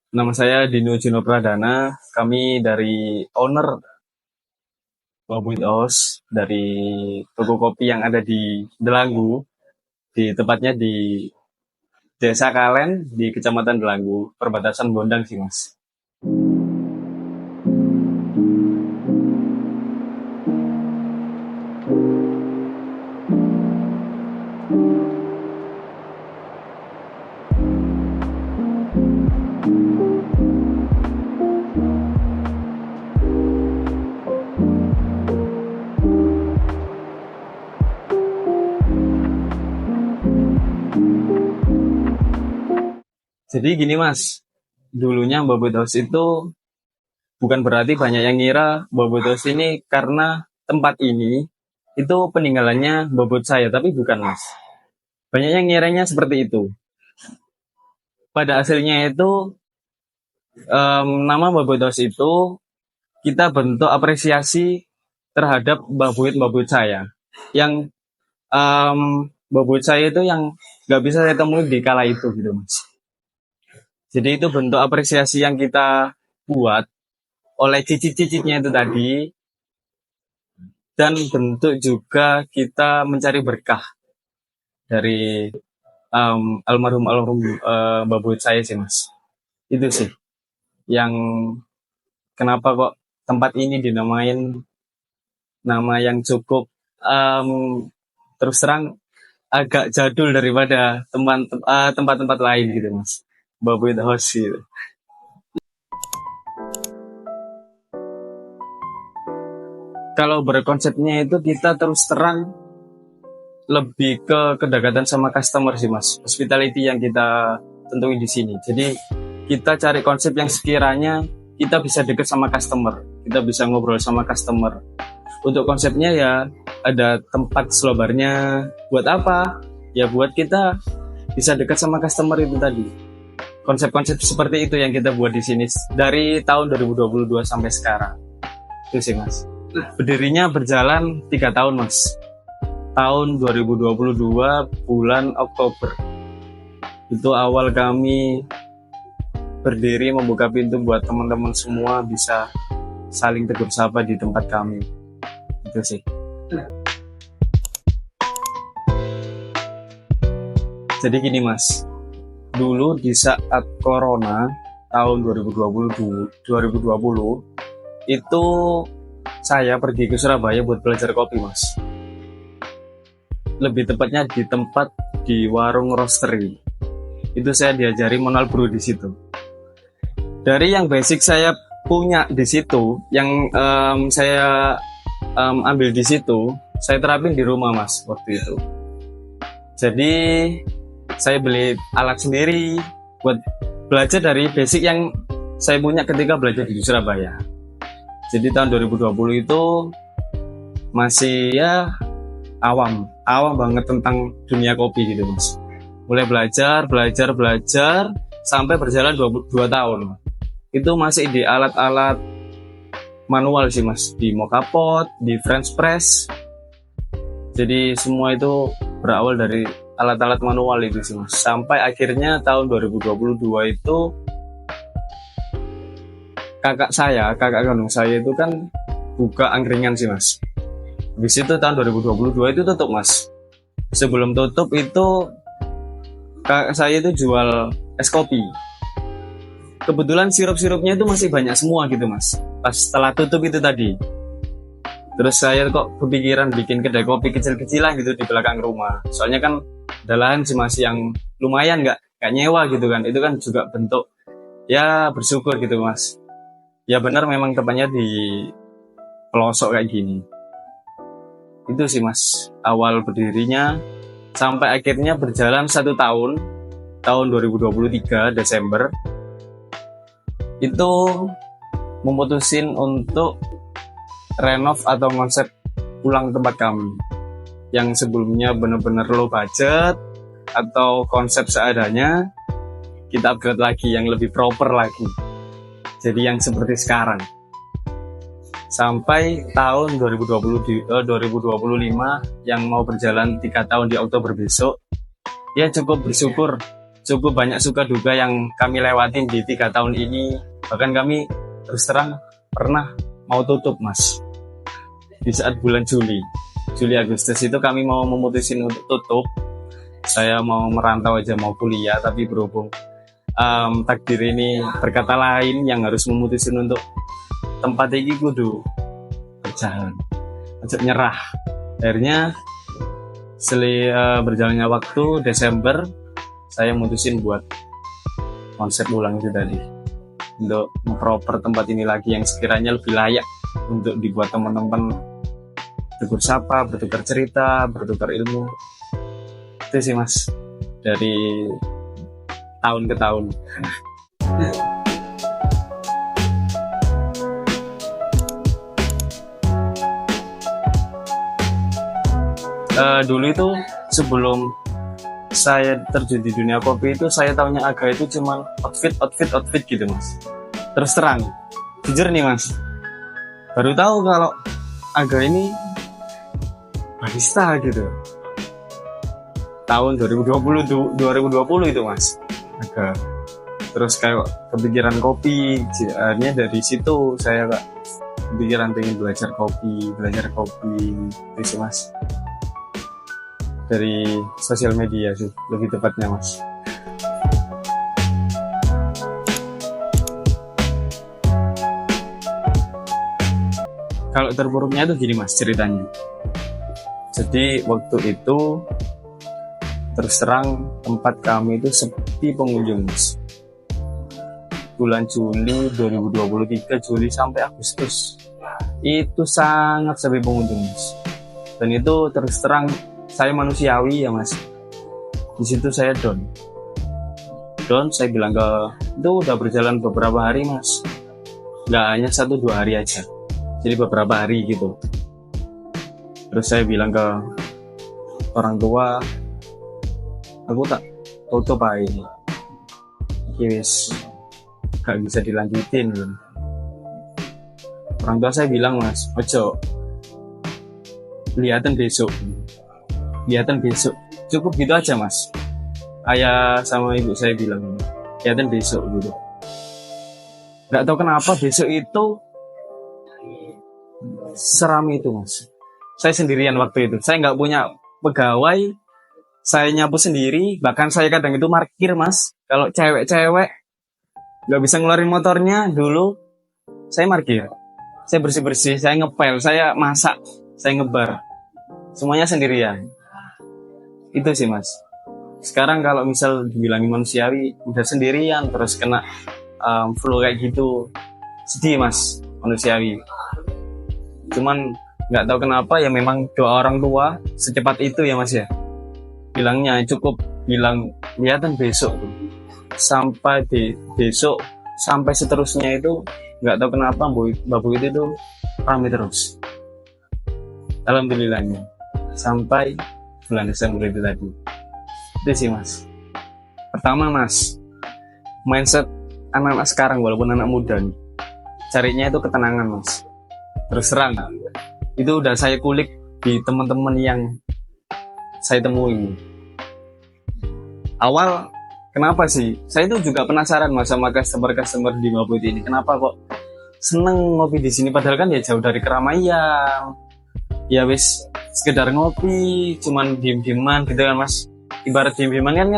Nama saya Dino Juno Pradana. Kami dari owner Babuit House dari toko kopi yang ada di Delanggu, di tepatnya di Desa Kalen di Kecamatan Delanggu, perbatasan Gondang sih mas. Jadi gini mas, dulunya Babuit House itu bukan berarti banyak yang ngira Babuit House ini karena tempat ini itu peninggalannya Babut saya, tapi bukan mas. Banyak yang ngiranya seperti itu. Pada hasilnya itu nama Babuit House itu kita bentuk apresiasi terhadap babuit saya yang babuit saya itu yang nggak bisa saya temui di kala itu gitu mas. Jadi itu bentuk apresiasi yang kita buat oleh cicit-cicitnya itu tadi, dan bentuk juga kita mencari berkah dari almarhum almarhum babuit saya sih mas. Itu sih yang kenapa kok tempat ini dinamain nama yang cukup terus terang agak jadul daripada tempat-tempat lain gitu mas. Babuit House gitu. Kalau berkonsepnya itu kita terus terang lebih ke kedekatan sama customer sih mas. Hospitality yang kita tentuin di sini. Jadi kita cari konsep yang sekiranya kita bisa deket sama customer, kita bisa ngobrol sama customer. Untuk konsepnya ya ada tempat selobarnya. Buat apa? Ya buat kita bisa dekat sama customer itu tadi. Konsep-konsep seperti itu yang kita buat di sini dari tahun 2022 sampai sekarang. Itu sih mas. Berdirinya berjalan 3 tahun mas. Tahun 2022 bulan Oktober. Itu awal kami berdiri membuka pintu buat teman-teman semua bisa saling tegur sapa di tempat kami. Itu sih. Jadi gini mas, dulu di saat corona tahun 2020 itu saya pergi ke Surabaya buat belajar kopi mas. Lebih tepatnya di tempat di warung roastery. Itu saya diajari manual brew di situ. Dari yang basic saya punya di situ, yang saya ambil di situ, saya terapin di rumah mas waktu itu. Jadi saya beli alat sendiri buat belajar dari basic yang saya punya ketika belajar di Surabaya. Jadi tahun 2020 itu masih ya awam banget tentang dunia kopi gitu mas. Mulai belajar sampai berjalan 2 tahun. Itu masih di alat-alat manual sih mas, di moka pot, di French press. Jadi semua itu berawal dari alat-alat manual itu sih mas. Sampai akhirnya tahun 2022 itu kakak kandung saya itu kan buka angkringan sih mas. Habis itu tahun 2022 itu tutup mas. Sebelum tutup itu kakak saya itu jual es kopi. Kebetulan sirup-sirupnya itu masih banyak semua gitu mas. Pas setelah tutup itu tadi. Terus saya kok kepikiran bikin kedai kopi kecil-kecilan gitu di belakang rumah. Soalnya kan ada lahan sih mas yang lumayan nggak nyewa gitu kan. Itu kan juga bentuk ya bersyukur gitu mas. Ya benar memang tempatnya di pelosok kayak gini. Itu sih mas awal berdirinya sampai akhirnya berjalan 1 tahun, tahun 2023 Desember itu memutusin untuk renov atau konsep ulang tempat kami yang sebelumnya benar-benar low budget atau konsep seadanya, kita upgrade lagi yang lebih proper lagi, jadi yang seperti sekarang. Sampai tahun 2025 yang mau berjalan 3 tahun di Oktober besok, ya cukup bersyukur cukup banyak suka duka yang kami lewatin di 3 tahun ini. Bahkan kami terus terang pernah mau tutup mas di saat bulan Juli Agustus itu kami mau memutusin untuk tutup. Saya mau merantau aja, mau kuliah, tapi berhubung takdir ini berkata lain yang harus memutusin untuk tempat ini kudu berjalan, ajak nyerah. Akhirnya berjalannya waktu Desember saya mutusin buat konsep ulang itu tadi, untuk memproper tempat ini lagi yang sekiranya lebih layak untuk dibuat teman-teman bertukar sapa, bertukar cerita, bertukar ilmu. Itu sih mas, dari tahun ke tahun. Dulu itu sebelum saya terjun di dunia kopi itu, saya taunya Aga itu cuma outfit gitu mas. Terus terang, jujur nih mas, baru tahu kalau Aga ini barista gitu. Tahun 2020 itu mas, Aga. Terus kayak kepikiran kopi, akhirnya dari situ saya kepikiran pengen belajar kopi itu sih mas. Dari sosial media sih lebih tepatnya mas. Kalau terpuruknya itu gini mas ceritanya. Jadi waktu itu terus terang tempat kami itu sepi pengunjung mas. Bulan Juli 2023, Juli sampai Agustus itu sangat sepi pengunjung mas. Dan itu terus terang saya manusiawi ya mas, di situ saya down. Saya bilang itu udah berjalan beberapa hari mas, nggak hanya 1-2 hari aja, jadi beberapa hari gitu. Terus saya bilang ke orang tua, aku tak tutup aja, wis gak bisa dilanjutin. Orang tua saya bilang mas, ojo, lihatan besok, cukup gitu aja mas. Ayah sama ibu saya bilang lihatan besok gitu. Nggak tahu kenapa besok itu seram itu mas. Saya sendirian waktu itu, saya nggak punya pegawai, saya nyapu sendiri. Bahkan saya kadang itu parkir mas, kalau cewek-cewek nggak bisa ngeluarin motornya, dulu saya parkir, saya bersih-bersih, saya ngepel, saya masak, saya ngebar, semuanya sendirian. Itu sih mas. Sekarang kalau misal dibilangin manusiawi, udah sendirian terus kena flu kayak gitu, sedih mas, manusiawi. Cuman nggak tahu kenapa ya, memang doa orang tua secepat itu ya mas ya. Bilangnya cukup bilang lihatan besok, sampai besok sampai seterusnya itu nggak tahu kenapa Mbak Bu itu tuh ramai terus. Alhamdulillahnya sampai bulan Desember itu tadi. Itu sih mas. Pertama mas, mindset anak-anak sekarang walaupun anak muda nih, carinya itu ketenangan mas. Terus terang, itu udah saya kulik di teman-teman yang saya temui. Awal kenapa sih? Saya itu juga penasaran mas sama customer di Mabut ini. Kenapa kok seneng ngopi di sini? Padahal kan ya jauh dari keramaian. Ya wis sekedar ngopi, cuman diem-dieman gitu kan mas. Ibarat diem-dieman kan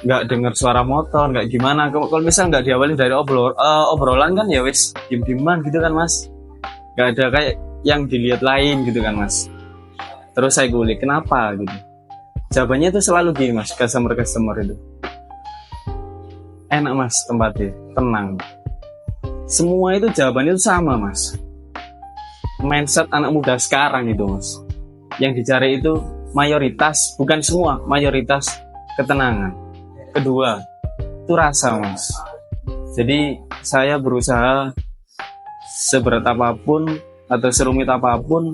nggak dengar suara motor, nggak gimana. Kalau misal nggak diawali dari obrolan kan ya wis diem-dieman gitu kan mas. Nggak ada kayak yang dilihat lain gitu kan mas. Terus saya gulik kenapa gitu. Jawabannya itu selalu gini mas, customer itu enak mas tempatnya, tenang. Semua itu jawabannya itu sama mas. Mindset anak muda sekarang itu mas, yang dicari itu mayoritas, bukan semua, mayoritas ketenangan. Kedua itu rasa mas. Jadi saya berusaha seberat apapun atau serumit apapun,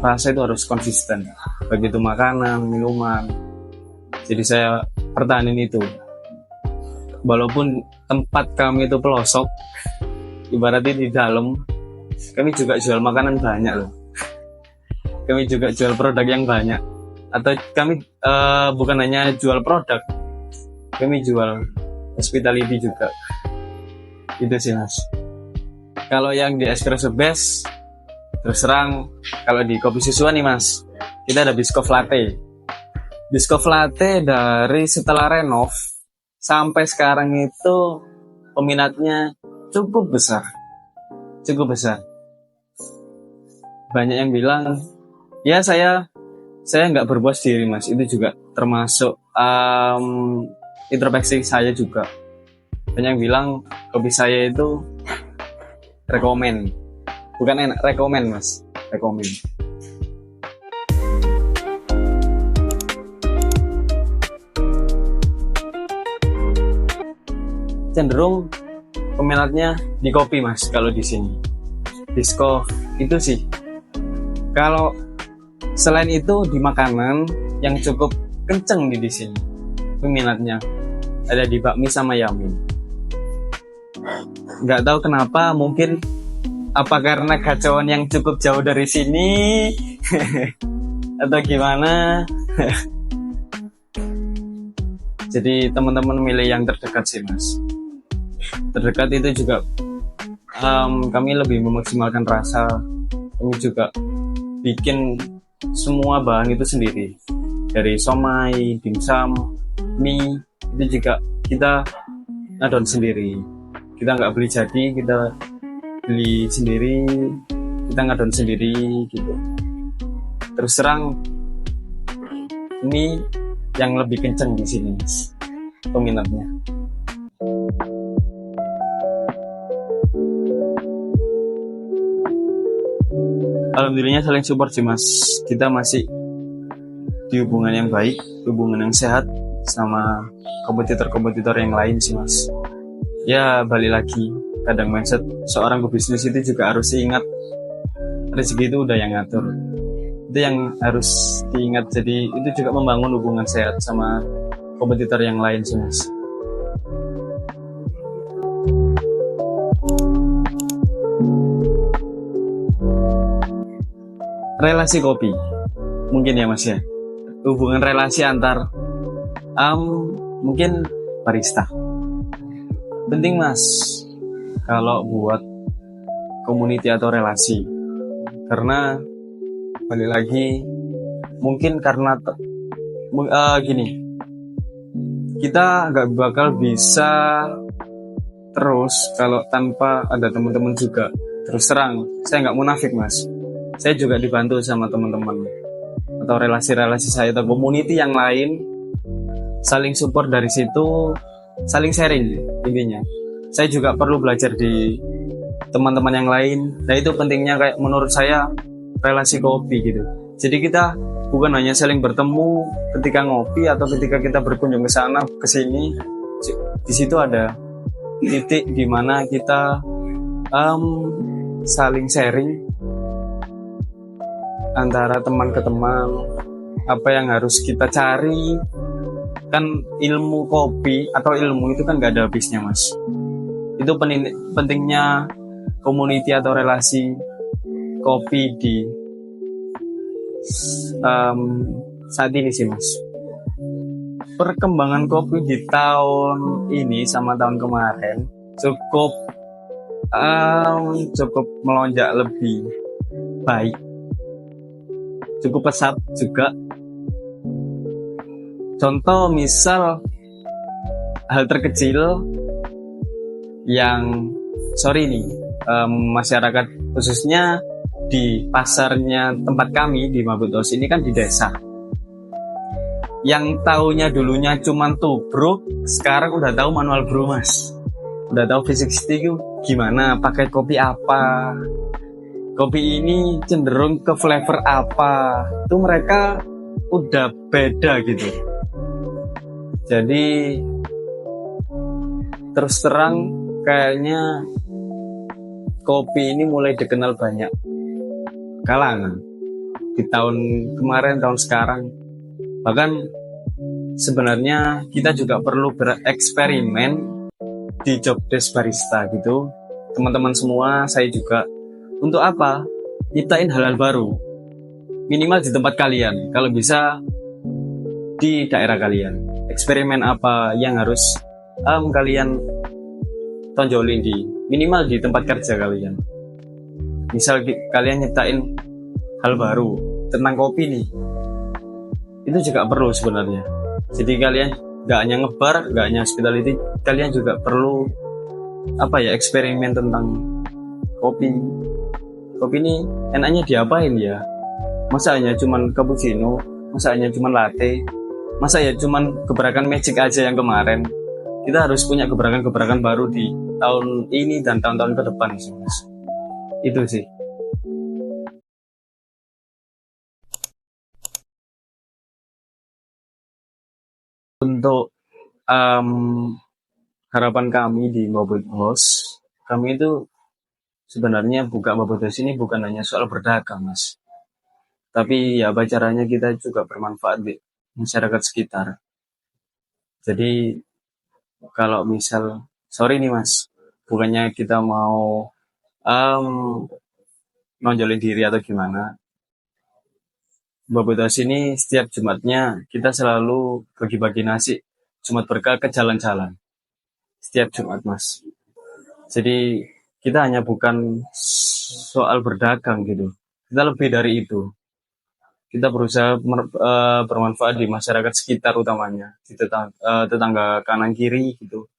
rasa itu harus konsisten, begitu makanan, minuman. Jadi saya pertahanin itu, walaupun tempat kami itu pelosok, ibaratnya di dalam, kami juga jual makanan banyak loh. Kami juga jual produk yang banyak. Atau kami bukan hanya jual produk, kami jual hospitality juga. Itu sih mas. Kalau yang di espresso base, terus terang kalau di kopi susuan nih mas, kita ada Biscoff Latte. Biscoff Latte dari setelah renov sampai sekarang itu peminatnya cukup besar. Banyak yang bilang, ya saya nggak berpuas diri mas. Itu juga termasuk introspeksi saya juga. Banyak yang bilang kopi saya itu rekomen, bukan enak, rekomen mas, rekomen. Cenderung peminatnya di kopi mas. Kalau di sini Biscoff itu sih. Kalau selain itu di makanan yang cukup kenceng di sini peminatnya ada di bakmi sama yamin. Nggak tahu kenapa, mungkin apa karena kacauan yang cukup jauh dari sini atau gimana. Jadi teman-teman milih yang terdekat sih mas. Terdekat itu juga kami lebih memaksimalkan rasa. Kami juga bikin semua bahan itu sendiri, dari somai, dimsum, mie itu juga kita ngadon sendiri. Kita nggak beli jadi, kita beli sendiri, kita ngadon sendiri gitu. Terus terang ini yang lebih kenceng di sini peminatnya. Alhamdulillah saling support sih mas. Kita masih di hubungan yang baik, hubungan yang sehat sama kompetitor-kompetitor yang lain sih mas. Ya balik lagi, kadang mindset seorang pebisnis itu juga harus diingat, rezeki itu udah yang ngatur. Itu yang harus diingat. Jadi itu juga membangun hubungan sehat sama kompetitor yang lain sih mas. Relasi kopi mungkin ya mas ya, hubungan relasi antar mungkin barista penting mas kalau buat community atau relasi. Karena balik lagi mungkin karena gini, kita nggak bakal bisa terus kalau tanpa ada teman-teman juga. Terus terang saya nggak munafik mas, saya juga dibantu sama teman-teman atau relasi-relasi saya atau community yang lain, saling support dari situ, saling sharing intinya. Saya juga perlu belajar di teman-teman yang lain. Nah itu pentingnya kayak menurut saya relasi kopi gitu. Jadi kita bukan hanya saling bertemu ketika ngopi atau ketika kita berkunjung ke sana ke sini. Di situ ada titik di mana kita saling sharing antara teman ke teman, apa yang harus kita cari. Kan ilmu kopi atau ilmu itu kan gak ada habisnya mas. Itu pentingnya community atau relasi kopi di saat ini sih mas. Perkembangan kopi di tahun ini sama tahun kemarin cukup melonjak lebih baik, cukup pesat juga. Contoh misal hal terkecil yang masyarakat khususnya di pasarnya tempat kami di Mabutos ini kan di desa. Yang taunya dulunya cuman tubruk, sekarang udah tahu manual brew mas. Udah tahu V60 itu gimana, pakai kopi apa, kopi ini cenderung ke flavor apa. Itu mereka udah beda gitu. Jadi terus terang kayaknya kopi ini mulai dikenal banyak kalangan di tahun kemarin, tahun sekarang. Bahkan sebenarnya kita juga perlu bereksperimen di job desk barista gitu. Teman-teman semua, saya juga, untuk apa? Nyiptain hal-hal baru. Minimal di tempat kalian, kalau bisa di daerah kalian. eksperimen apa yang harus kalian tonjolin di minimal di tempat kerja kalian. Misal kalian nyiptain hal baru tentang kopi nih, itu juga perlu sebenarnya. Jadi kalian gak hanya ngebar, gak hanya hospitality, kalian juga perlu eksperimen tentang kopi. Kopi ini enaknya diapain ya? Masa hanya cuman cappuccino, masa hanya cuman latte, masa ya cuman gebrakan magic aja yang kemarin. Kita harus punya gebrakan-gebrakan baru di tahun ini dan tahun-tahun ke depan sih, Mas. Itu sih. Untuk em, harapan kami di Mobile House, kami itu sebenarnya buka Mobile House ini bukan hanya soal berdagang, Mas. Tapi ya apa caranya kita juga bermanfaat di masyarakat sekitar. Jadi kalau misal, sorry nih Mas, bukannya kita mau em, nonjolin diri atau gimana. Bobotos ini setiap Jumatnya kita selalu bagi-bagi nasi Jumat berkah ke jalan-jalan. Setiap Jumat, Mas. Jadi kita hanya bukan soal berdagang gitu. Kita lebih dari itu. Kita berusaha bermanfaat di masyarakat sekitar utamanya, di tetangga kanan kiri gitu.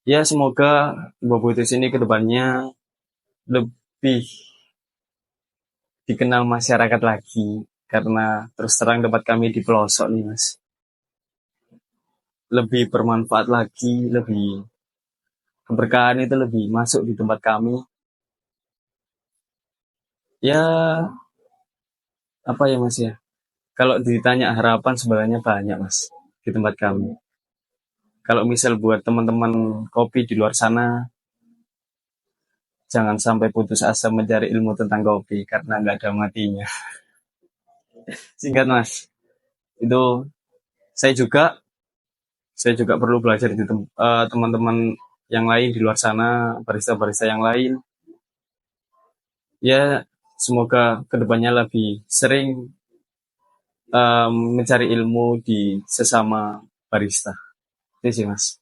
Ya semoga Bobotos ini kedepannya lebih dikenal masyarakat lagi, karena terus terang tempat kami di pelosok nih Mas, lebih bermanfaat lagi, lebih keberkahan itu lebih masuk di tempat kami. Ya apa ya Mas ya, kalau ditanya harapan sebenarnya banyak Mas di tempat kami. Kalau misal buat teman-teman kopi di luar sana, jangan sampai putus asa mencari ilmu tentang kopi karena nggak ada matinya. Singkat Mas, itu saya juga saya juga perlu belajar di teman-teman yang lain di luar sana, barista-barista yang lain. Ya, semoga kedepannya lebih sering mencari ilmu di sesama barista. Itu sih, Mas.